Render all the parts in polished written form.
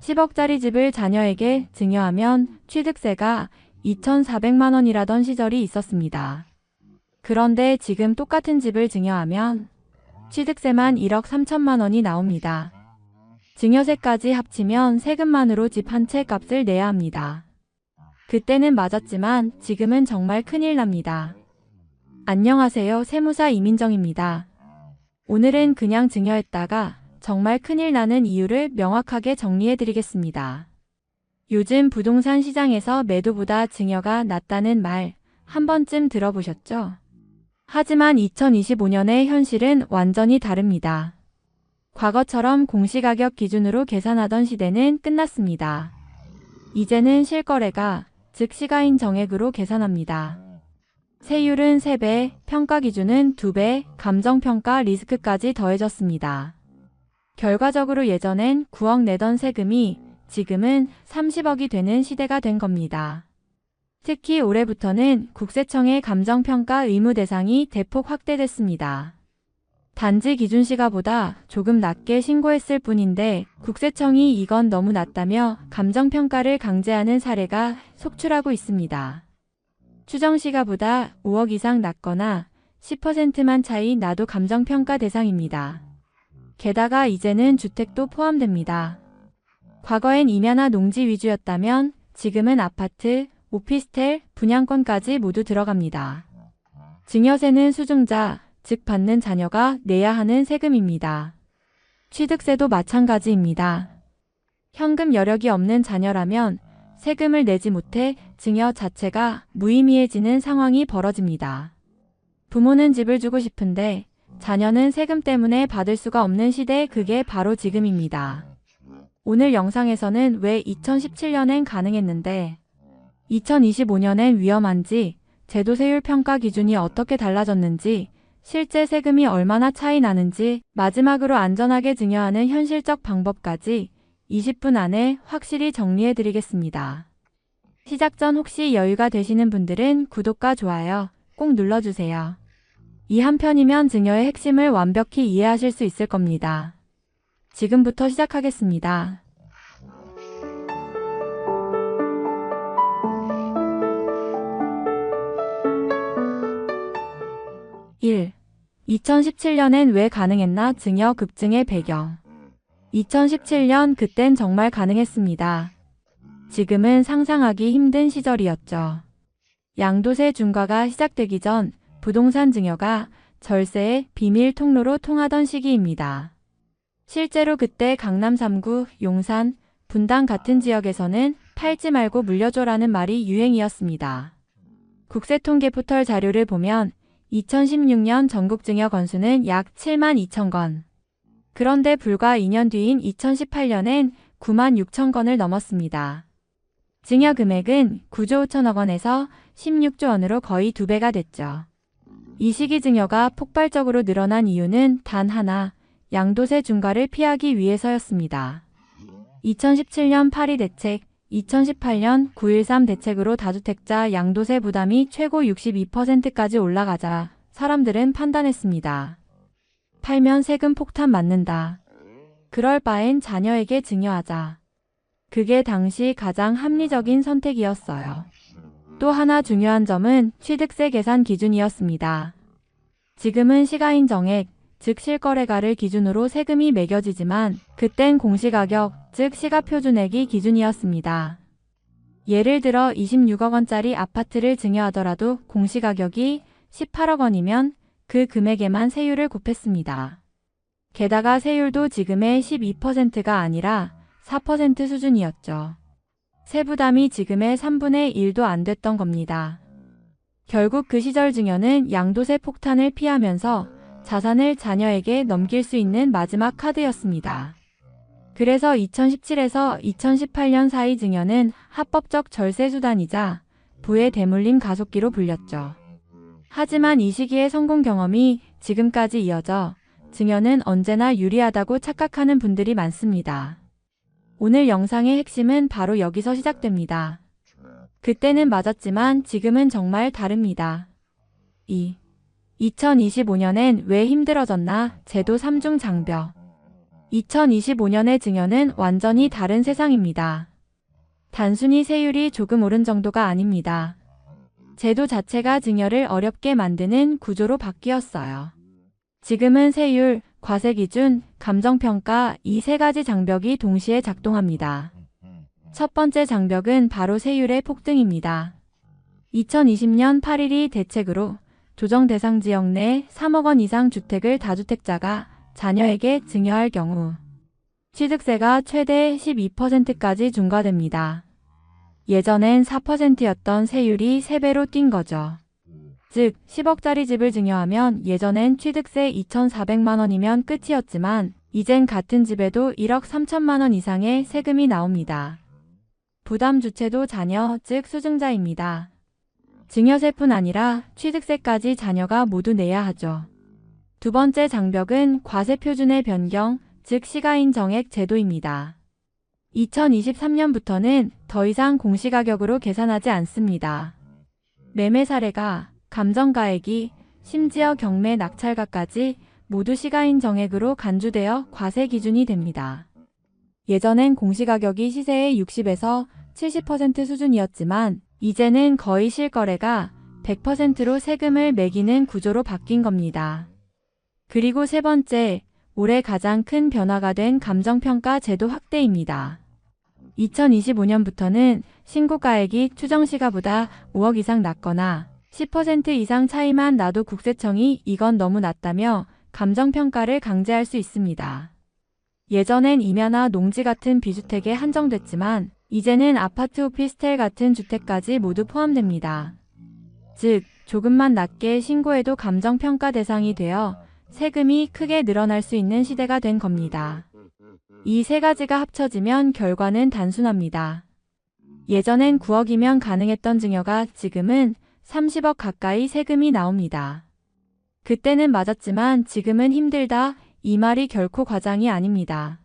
10억짜리 집을 자녀에게 증여하면 취득세가 2,400만 원이라던 시절이 있었습니다. 그런데 지금 똑같은 집을 증여하면 취득세만 1억 3천만 원이 나옵니다. 증여세까지 합치면 세금만으로 집 한 채 값을 내야 합니다. 그때는 맞았지만 지금은 정말 큰일 납니다. 안녕하세요. 세무사 이민정입니다. 오늘은 그냥 증여했다가 정말 큰일 나는 이유를 명확하게 정리해드리겠습니다. 요즘 부동산 시장에서 매도보다 증여가 낫다는 말 한 번쯤 들어보셨죠? 하지만 2025년의 현실은 완전히 다릅니다. 과거처럼 공시가격 기준으로 계산하던 시대는 끝났습니다. 이제는 실거래가, 즉 시가인 정액으로 계산합니다. 세율은 3배, 평가 기준은 2배, 감정평가 리스크까지 더해졌습니다. 결과적으로 예전엔 9억 내던 세금이 지금은 30억이 되는 시대가 된 겁니다. 특히 올해부터는 국세청의 감정평가 의무 대상이 대폭 확대됐습니다. 단지 기준시가보다 조금 낮게 신고했을 뿐인데 국세청이 이건 너무 낮다며 감정평가를 강제하는 사례가 속출하고 있습니다. 추정시가보다 5억 이상 낮거나 10%만 차이 나도 감정평가 대상입니다. 게다가 이제는 주택도 포함됩니다. 과거엔 임야나 농지 위주였다면 지금은 아파트, 오피스텔, 분양권까지 모두 들어갑니다. 증여세는 수증자, 즉 받는 자녀가 내야 하는 세금입니다. 취득세도 마찬가지입니다. 현금 여력이 없는 자녀라면 세금을 내지 못해 증여 자체가 무의미해지는 상황이 벌어집니다. 부모는 집을 주고 싶은데 자녀는 세금 때문에 받을 수가 없는 시대, 그게 바로 지금입니다. 오늘 영상에서는 왜 2017년엔 가능했는데 2025년엔 위험한지, 제도세율 평가 기준이 어떻게 달라졌는지, 실제 세금이 얼마나 차이 나는지, 마지막으로 안전하게 증여하는 현실적 방법까지 20분 안에 확실히 정리해드리겠습니다. 시작 전 혹시 여유가 되시는 분들은 구독과 좋아요 꼭 눌러주세요. 이 한 편이면 증여의 핵심을 완벽히 이해하실 수 있을 겁니다. 지금부터 시작하겠습니다. 1. 2017년엔 왜 가능했나? 증여 급증의 배경. 2017년, 그땐 정말 가능했습니다. 지금은 상상하기 힘든 시절이었죠. 양도세 중과가 시작되기 전 부동산 증여가 절세의 비밀 통로로 통하던 시기입니다. 실제로 그때 강남 3구, 용산, 분당 같은 지역에서는 팔지 말고 물려줘라는 말이 유행이었습니다. 국세통계포털 자료를 보면 2016년 전국 증여 건수는 약 7만 2천 건. 그런데 불과 2년 뒤인 2018년엔 9만 6천 건을 넘었습니다. 증여 금액은 9조 5천억 원에서 16조 원으로 거의 2배가 됐죠. 이 시기 증여가 폭발적으로 늘어난 이유는 단 하나, 양도세 중과를 피하기 위해서였습니다. 2017년 8.2 대책, 2018년 9.13 대책으로 다주택자 양도세 부담이 최고 62%까지 올라가자 사람들은 판단했습니다. 팔면 세금 폭탄 맞는다. 그럴 바엔 자녀에게 증여하자. 그게 당시 가장 합리적인 선택이었어요. 또 하나 중요한 점은 취득세 계산 기준이었습니다. 지금은 시가인 정액, 즉 실거래가를 기준으로 세금이 매겨지지만 그땐 공시가격, 즉 시가표준액이 기준이었습니다. 예를 들어 26억 원짜리 아파트를 증여하더라도 공시가격이 18억 원이면 그 금액에만 세율을 곱했습니다. 게다가 세율도 지금의 12%가 아니라 4% 수준이었죠. 세부담이 지금의 3분의 1도 안 됐던 겁니다. 결국 그 시절 증여는 양도세 폭탄을 피하면서 자산을 자녀에게 넘길 수 있는 마지막 카드였습니다. 그래서 2017에서 2018년 사이 증여는 합법적 절세 수단이자 부의 대물림 가속기로 불렸죠. 하지만 이 시기의 성공 경험이 지금까지 이어져 증여는 언제나 유리하다고 착각하는 분들이 많습니다. 오늘 영상의 핵심은 바로 여기서 시작됩니다. 그때는 맞았지만 지금은 정말 다릅니다. 2025년엔 왜 힘들어졌나? 제도 3중 장벽. 2025년의 증여는 완전히 다른 세상입니다. 단순히 세율이 조금 오른 정도가 아닙니다. 제도 자체가 증여를 어렵게 만드는 구조로 바뀌었어요. 지금은 세율, 과세 기준, 감정평가 이 세 가지 장벽이 동시에 작동합니다. 첫 번째 장벽은 바로 세율의 폭등입니다. 2020년 8일이 대책으로 조정 대상 지역 내 3억 원 이상 주택을 다주택자가 자녀에게 증여할 경우 취득세가 최대 12%까지 중과됩니다. 예전엔 4%였던 세율이 3배로 뛴 거죠. 즉 10억짜리 집을 증여하면 예전엔 취득세 2,400만 원이면 끝이었지만 이젠 같은 집에도 1억 3천만 원 이상의 세금이 나옵니다. 부담 주체도 자녀, 즉 수증자입니다. 증여세뿐 아니라 취득세까지 자녀가 모두 내야 하죠. 두 번째 장벽은 과세 표준의 변경, 즉 시가인 정액 제도입니다. 2023년부터는 더 이상 공시가격으로 계산하지 않습니다. 매매 사례가, 감정가액이, 심지어 경매 낙찰가까지 모두 시가인 정액으로 간주되어 과세 기준이 됩니다. 예전엔 공시가격이 시세의 60에서 70% 수준이었지만 이제는 거의 실거래가 100%로 세금을 매기는 구조로 바뀐 겁니다. 그리고 세 번째, 올해 가장 큰 변화가 된 감정평가 제도 확대입니다. 2025년부터는 신고가액이 추정시가보다 5억 이상 낮거나 10% 이상 차이만 나도 국세청이 이건 너무 낮다며 감정평가를 강제할 수 있습니다. 예전엔 임야나 농지 같은 비주택에 한정됐지만 이제는 아파트, 오피스텔 같은 주택까지 모두 포함됩니다. 즉, 조금만 낮게 신고해도 감정평가 대상이 되어 세금이 크게 늘어날 수 있는 시대가 된 겁니다. 이 세 가지가 합쳐지면 결과는 단순합니다. 예전엔 9억이면 가능했던 증여가 지금은 30억 가까이 세금이 나옵니다. 그때는 맞았지만 지금은 힘들다, 이 말이 결코 과장이 아닙니다.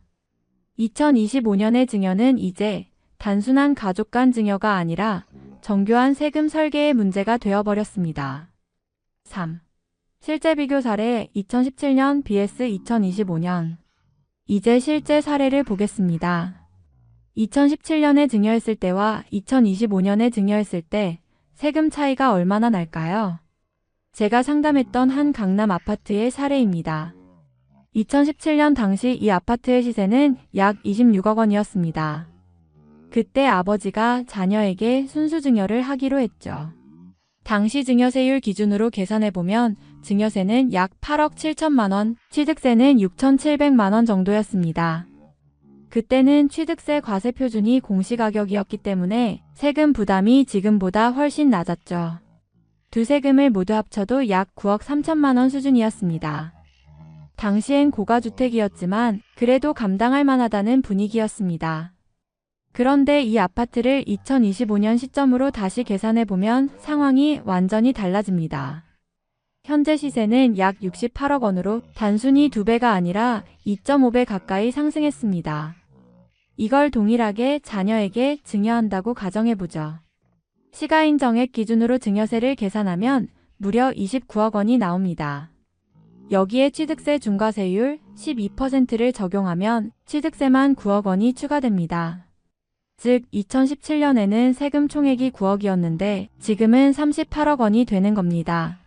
2025년의 증여는 이제 단순한 가족 간 증여가 아니라 정교한 세금 설계의 문제가 되어버렸습니다. 3. 실제 비교 사례 2017년 vs 2025년. 이제 실제 사례를 보겠습니다. 2017년에 증여했을 때와 2025년에 증여했을 때 세금 차이가 얼마나 날까요? 제가 상담했던 한 강남 아파트의 사례입니다. 2017년 당시 이 아파트의 시세는 약 26억 원이었습니다. 그때 아버지가 자녀에게 순수증여를 하기로 했죠. 당시 증여세율 기준으로 계산해보면 증여세는 약 8억 7천만 원, 취득세는 6,700만 원 정도였습니다. 그때는 취득세 과세 표준이 공시가격이었기 때문에 세금 부담이 지금보다 훨씬 낮았죠. 두 세금을 모두 합쳐도 약 9억 3천만 원 수준이었습니다. 당시엔 고가주택이었지만 그래도 감당할 만하다는 분위기였습니다. 그런데 이 아파트를 2025년 시점으로 다시 계산해보면 상황이 완전히 달라집니다. 현재 시세는 약 68억 원으로 단순히 2배가 아니라 2.5배 가까이 상승했습니다. 이걸 동일하게 자녀에게 증여한다고 가정해보죠. 시가인 정액 기준으로 증여세를 계산하면 무려 29억 원이 나옵니다. 여기에 취득세 중과세율 12%를 적용하면 취득세만 9억 원이 추가됩니다. 즉 2017년에는 세금 총액이 9억이었는데 지금은 38억 원이 되는 겁니다.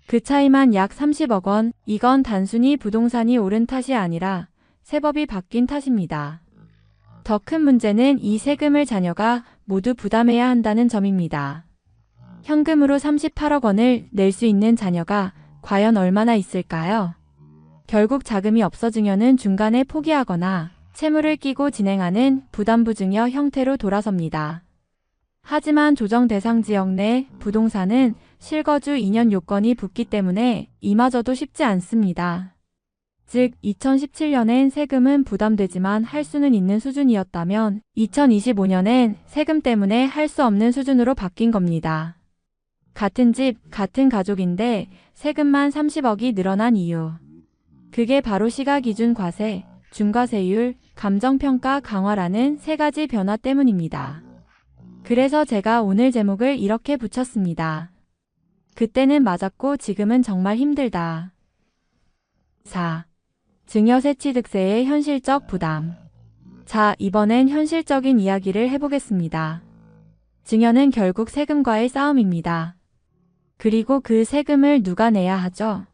그 차이만 약 30억 원, 이건 단순히 부동산이 오른 탓이 아니라 세법이 바뀐 탓입니다. 더 큰 문제는 이 세금을 자녀가 모두 부담해야 한다는 점입니다. 현금으로 38억 원을 낼 수 있는 자녀가 과연 얼마나 있을까요? 결국 자금이 없어 증여는 중간에 포기하거나 채무를 끼고 진행하는 부담부 증여 형태로 돌아섭니다. 하지만 조정 대상 지역 내 부동산은 실거주 2년 요건이 붙기 때문에 이마저도 쉽지 않습니다. 즉 2017년엔 세금은 부담되지만 할 수는 있는 수준이었다면 2025년엔 세금 때문에 할 수 없는 수준으로 바뀐 겁니다. 같은 집, 같은 가족인데 세금만 30억이 늘어난 이유. 그게 바로 시가기준 과세, 중과세율, 감정평가 강화라는 세 가지 변화 때문입니다. 그래서 제가 오늘 제목을 이렇게 붙였습니다. 그때는 맞았고 지금은 정말 힘들다. 4. 증여세 취득세의 현실적 부담. 자, 이번엔 현실적인 이야기를 해보겠습니다. 증여는 결국 세금과의 싸움입니다. 그리고 그 세금을 누가 내야 하죠?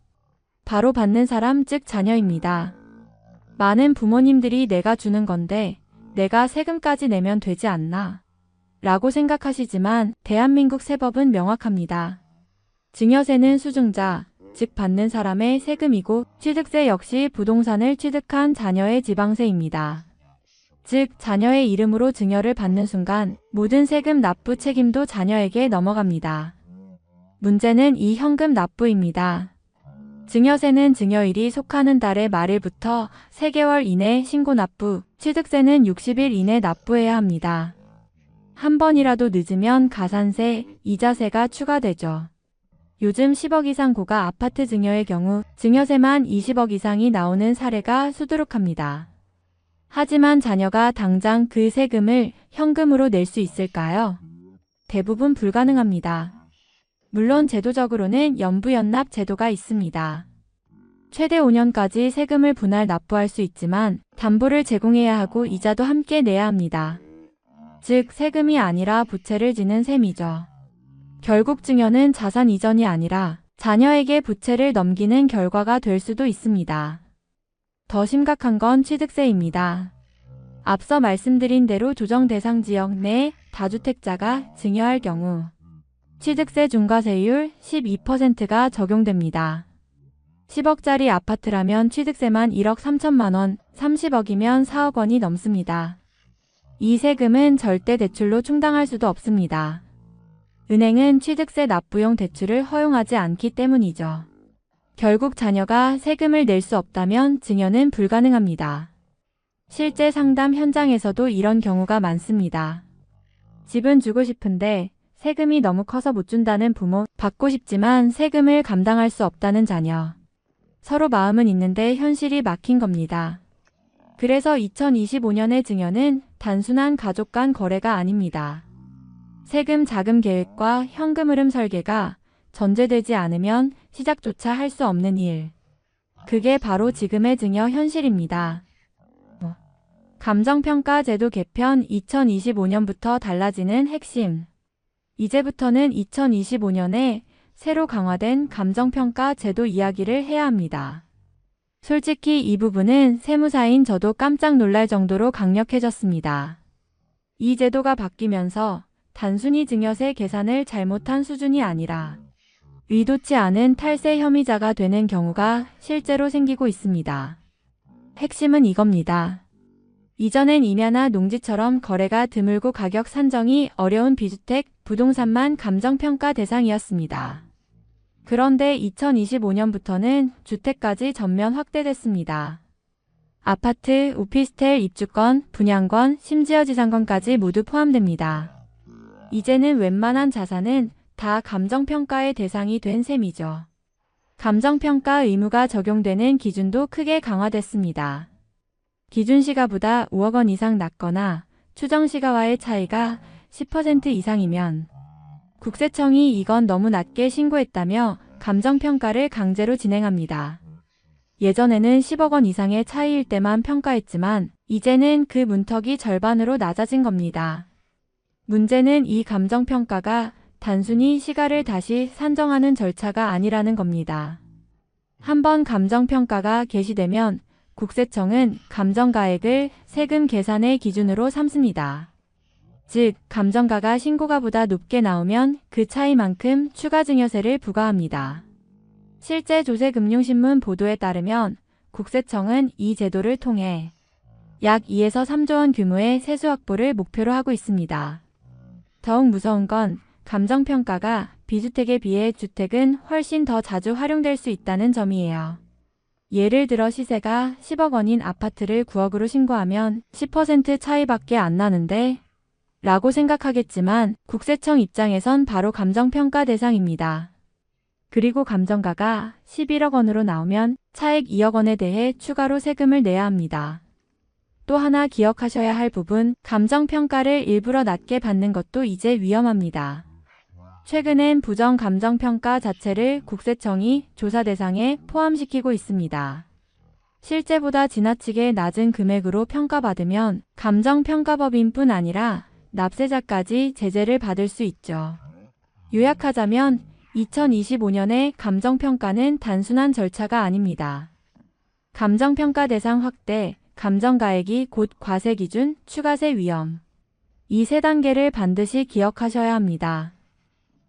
바로 받는 사람, 즉 자녀입니다. 많은 부모님들이 내가 주는 건데 내가 세금까지 내면 되지 않나? 라고 생각하시지만 대한민국 세법은 명확합니다. 증여세는 수증자, 즉 받는 사람의 세금이고 취득세 역시 부동산을 취득한 자녀의 지방세입니다. 즉 자녀의 이름으로 증여를 받는 순간 모든 세금 납부 책임도 자녀에게 넘어갑니다. 문제는 이 현금 납부입니다. 증여세는 증여일이 속하는 달의 말일부터 3개월 이내 신고 납부, 취득세는 60일 이내 납부해야 합니다. 한 번이라도 늦으면 가산세, 이자세가 추가되죠. 요즘 10억 이상 고가 아파트 증여의 경우 증여세만 20억 이상이 나오는 사례가 수두룩합니다. 하지만 자녀가 당장 그 세금을 현금으로 낼 수 있을까요? 대부분 불가능합니다. 물론 제도적으로는 연부연납 제도가 있습니다. 최대 5년까지 세금을 분할 납부할 수 있지만 담보를 제공해야 하고 이자도 함께 내야 합니다. 즉 세금이 아니라 부채를 지는 셈이죠. 결국 증여는 자산 이전이 아니라 자녀에게 부채를 넘기는 결과가 될 수도 있습니다. 더 심각한 건 취득세입니다. 앞서 말씀드린 대로 조정 대상 지역 내 다주택자가 증여할 경우 취득세 중과세율 12%가 적용됩니다. 10억짜리 아파트라면 취득세만 1억 3천만 원, 30억이면 4억 원이 넘습니다. 이 세금은 절대 대출로 충당할 수도 없습니다. 은행은 취득세 납부용 대출을 허용하지 않기 때문이죠. 결국 자녀가 세금을 낼 수 없다면 증여는 불가능합니다. 실제 상담 현장에서도 이런 경우가 많습니다. 집은 주고 싶은데 세금이 너무 커서 못 준다는 부모, 받고 싶지만 세금을 감당할 수 없다는 자녀. 서로 마음은 있는데 현실이 막힌 겁니다. 그래서 2025년의 증여는 단순한 가족 간 거래가 아닙니다. 세금 자금 계획과 현금 흐름 설계가 전제되지 않으면 시작조차 할 수 없는 일. 그게 바로 지금의 증여 현실입니다. 감정평가 제도 개편 2025년부터 달라지는 핵심. 이제부터는 2025년에 새로 강화된 감정평가 제도 이야기를 해야 합니다. 솔직히 이 부분은 세무사인 저도 깜짝 놀랄 정도로 강력해졌습니다. 이 제도가 바뀌면서 단순히 증여세 계산을 잘못한 수준이 아니라 의도치 않은 탈세 혐의자가 되는 경우가 실제로 생기고 있습니다. 핵심은 이겁니다. 이전엔 임야나 농지처럼 거래가 드물고 가격 산정이 어려운 비주택, 부동산만 감정평가 대상이었습니다. 그런데 2025년부터는 주택까지 전면 확대됐습니다. 아파트, 오피스텔, 입주권, 분양권, 심지어 지상권까지 모두 포함됩니다. 이제는 웬만한 자산은 다 감정평가의 대상이 된 셈이죠. 감정평가 의무가 적용되는 기준도 크게 강화됐습니다. 기준시가보다 5억 원 이상 낮거나 추정시가와의 차이가 10% 이상이면 국세청이 이건 너무 낮게 신고했다며 감정평가를 강제로 진행합니다. 예전에는 10억 원 이상의 차이일 때만 평가했지만 이제는 그 문턱이 절반으로 낮아진 겁니다. 문제는 이 감정평가가 단순히 시가를 다시 산정하는 절차가 아니라는 겁니다. 한번 감정평가가 개시되면 국세청은 감정가액을 세금 계산의 기준으로 삼습니다. 즉, 감정가가 신고가보다 높게 나오면 그 차이만큼 추가 증여세를 부과합니다. 실제 조세금융신문 보도에 따르면 국세청은 이 제도를 통해 약 2에서 3조 원 규모의 세수 확보를 목표로 하고 있습니다. 더욱 무서운 건 감정평가가 비주택에 비해 주택은 훨씬 더 자주 활용될 수 있다는 점이에요. 예를 들어 시세가 10억 원인 아파트를 9억으로 신고하면 10% 차이밖에 안 나는데? 라고 생각하겠지만 국세청 입장에선 바로 감정평가 대상입니다. 그리고 감정가가 11억 원으로 나오면 차액 2억 원에 대해 추가로 세금을 내야 합니다. 또 하나 기억하셔야 할 부분, 감정평가를 일부러 낮게 받는 것도 이제 위험합니다. 최근엔 부정 감정평가 자체를 국세청이 조사 대상에 포함시키고 있습니다. 실제보다 지나치게 낮은 금액으로 평가받으면 감정평가법인 뿐 아니라 납세자까지 제재를 받을 수 있죠. 요약하자면 2025년의 감정평가는 단순한 절차가 아닙니다. 감정평가 대상 확대, 감정가액이 곧 과세 기준, 추가세 위험. 이 세 단계를 반드시 기억하셔야 합니다.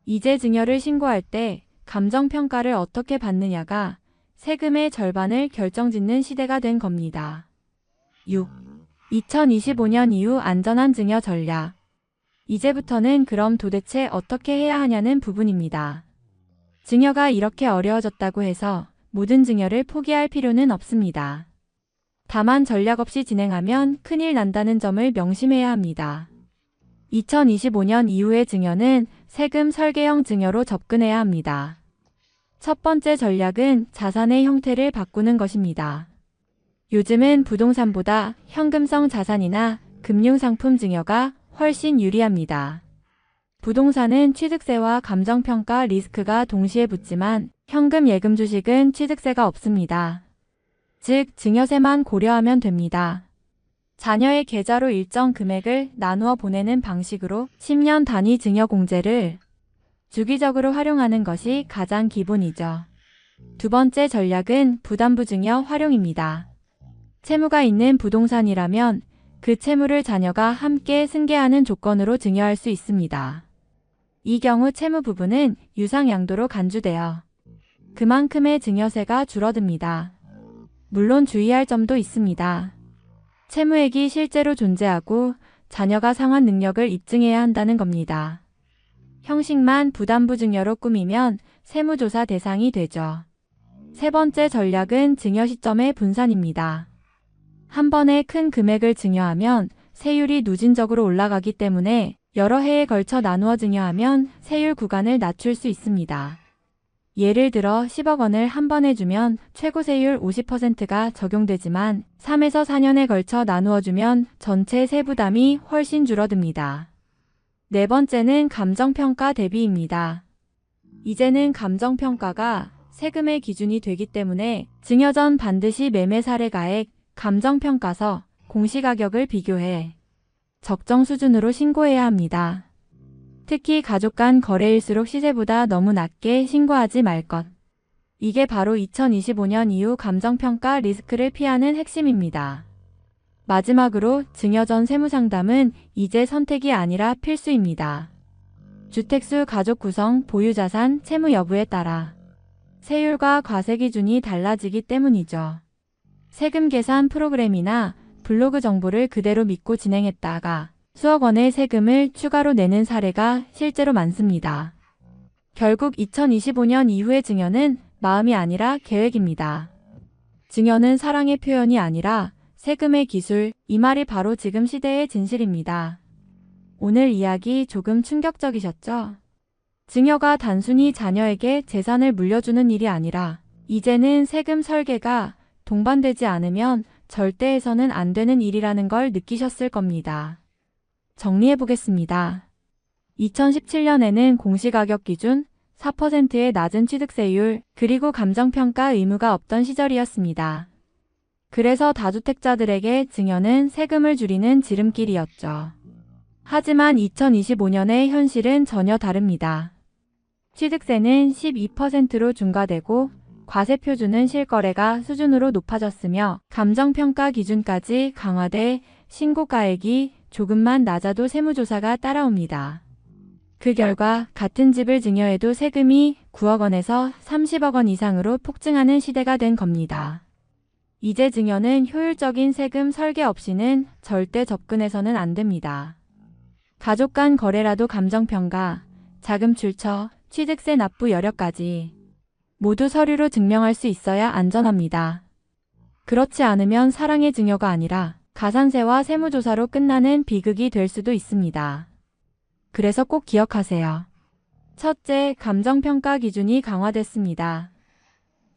이재 증여를 신고할 때 감정평가를 어떻게 받느냐가 세금의 절반을 결정짓는 시대가 된 겁니다. 6. 2025년 이후 안전한 증여 전략. 이제부터는 그럼 도대체 어떻게 해야 하냐는 부분입니다. 증여가 이렇게 어려워졌다고 해서 모든 증여를 포기할 필요는 없습니다. 다만 전략 없이 진행하면 큰일 난다는 점을 명심해야 합니다. 2025년 이후의 증여는 세금 설계형 증여로 접근해야 합니다. 첫 번째 전략은 자산의 형태를 바꾸는 것입니다. 요즘은 부동산보다 현금성 자산이나 금융상품 증여가 훨씬 유리합니다. 부동산은 취득세와 감정평가 리스크가 동시에 붙지만 현금 예금 주식은 취득세가 없습니다. 즉, 증여세만 고려하면 됩니다. 자녀의 계좌로 일정 금액을 나누어 보내는 방식으로 10년 단위 증여공제를 주기적으로 활용하는 것이 가장 기본이죠. 두 번째 전략은 부담부 증여 활용입니다. 채무가 있는 부동산이라면 그 채무를 자녀가 함께 승계하는 조건으로 증여할 수 있습니다. 이 경우 채무 부분은 유상양도로 간주되어 그만큼의 증여세가 줄어듭니다. 물론 주의할 점도 있습니다. 채무액이 실제로 존재하고 자녀가 상환 능력을 입증해야 한다는 겁니다. 형식만 부담부 증여로 꾸미면 세무조사 대상이 되죠. 세 번째 전략은 증여 시점의 분산입니다. 한 번에 큰 금액을 증여하면 세율이 누진적으로 올라가기 때문에 여러 해에 걸쳐 나누어 증여하면 세율 구간을 낮출 수 있습니다. 예를 들어 10억 원을 한 번에 주면 최고 세율 50%가 적용되지만 3에서 4년에 걸쳐 나누어 주면 전체 세부담이 훨씬 줄어듭니다. 네 번째는 감정평가 대비입니다. 이제는 감정평가가 세금의 기준이 되기 때문에 증여 전 반드시 매매 사례가액, 감정평가서, 공시가격을 비교해 적정 수준으로 신고해야 합니다. 특히 가족 간 거래일수록 시세보다 너무 낮게 신고하지 말 것. 이게 바로 2025년 이후 감정평가 리스크를 피하는 핵심입니다. 마지막으로 증여 전 세무상담은 이제 선택이 아니라 필수입니다. 주택수, 가족 구성, 보유자산, 채무 여부에 따라 세율과 과세 기준이 달라지기 때문이죠. 세금 계산 프로그램이나 블로그 정보를 그대로 믿고 진행했다가 수억 원의 세금을 추가로 내는 사례가 실제로 많습니다. 결국 2025년 이후의 증여는 마음이 아니라 계획입니다. 증여는 사랑의 표현이 아니라 세금의 기술, 이 말이 바로 지금 시대의 진실입니다. 오늘 이야기 조금 충격적이셨죠? 증여가 단순히 자녀에게 재산을 물려주는 일이 아니라 이제는 세금 설계가 동반되지 않으면 절대 해서는 안 되는 일이라는 걸 느끼셨을 겁니다. 정리해보겠습니다. 2017년에는 공시가격 기준 4%의 낮은 취득세율 그리고 감정평가 의무가 없던 시절이었습니다. 그래서 다주택자들에게 증여는 세금을 줄이는 지름길이었죠. 하지만 2025년의 현실은 전혀 다릅니다. 취득세는 12%로 중과되고 과세 표준은 실거래가 수준으로 높아졌으며 감정평가 기준까지 강화돼 신고가액이 조금만 낮아도 세무조사가 따라옵니다. 그 결과 같은 집을 증여해도 세금이 9억 원에서 30억 원 이상으로 폭증하는 시대가 된 겁니다. 이재 증여는 효율적인 세금 설계 없이는 절대 접근해서는 안 됩니다. 가족 간 거래라도 감정평가, 자금 출처, 취득세 납부 여력까지 모두 서류로 증명할 수 있어야 안전합니다. 그렇지 않으면 사랑의 증여가 아니라 가산세와 세무조사로 끝나는 비극이 될 수도 있습니다. 그래서 꼭 기억하세요. 첫째, 감정평가 기준이 강화됐습니다.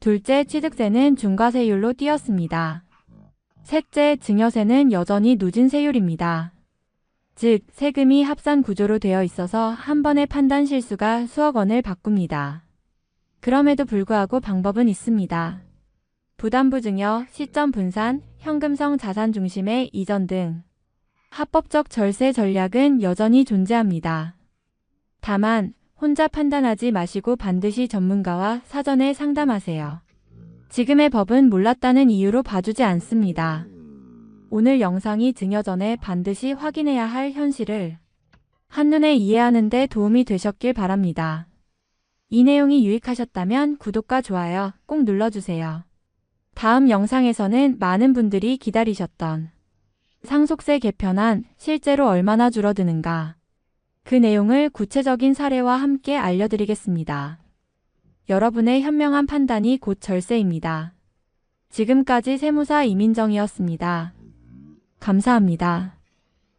둘째, 취득세는 중과세율로 뛰었습니다. 셋째, 증여세는 여전히 누진세율입니다. 즉, 세금이 합산 구조로 되어 있어서 한 번의 판단 실수가 수억 원을 바꿉니다. 그럼에도 불구하고 방법은 있습니다. 부담부 증여, 시점 분산, 현금성 자산 중심의 이전 등 합법적 절세 전략은 여전히 존재합니다. 다만 혼자 판단하지 마시고 반드시 전문가와 사전에 상담하세요. 지금의 법은 몰랐다는 이유로 봐주지 않습니다. 오늘 영상이 증여 전에 반드시 확인해야 할 현실을 한눈에 이해하는 데 도움이 되셨길 바랍니다. 이 내용이 유익하셨다면 구독과 좋아요 꼭 눌러주세요. 다음 영상에서는 많은 분들이 기다리셨던 상속세 개편안 실제로 얼마나 줄어드는가, 그 내용을 구체적인 사례와 함께 알려드리겠습니다. 여러분의 현명한 판단이 곧 절세입니다. 지금까지 세무사 이민정이었습니다. 감사합니다.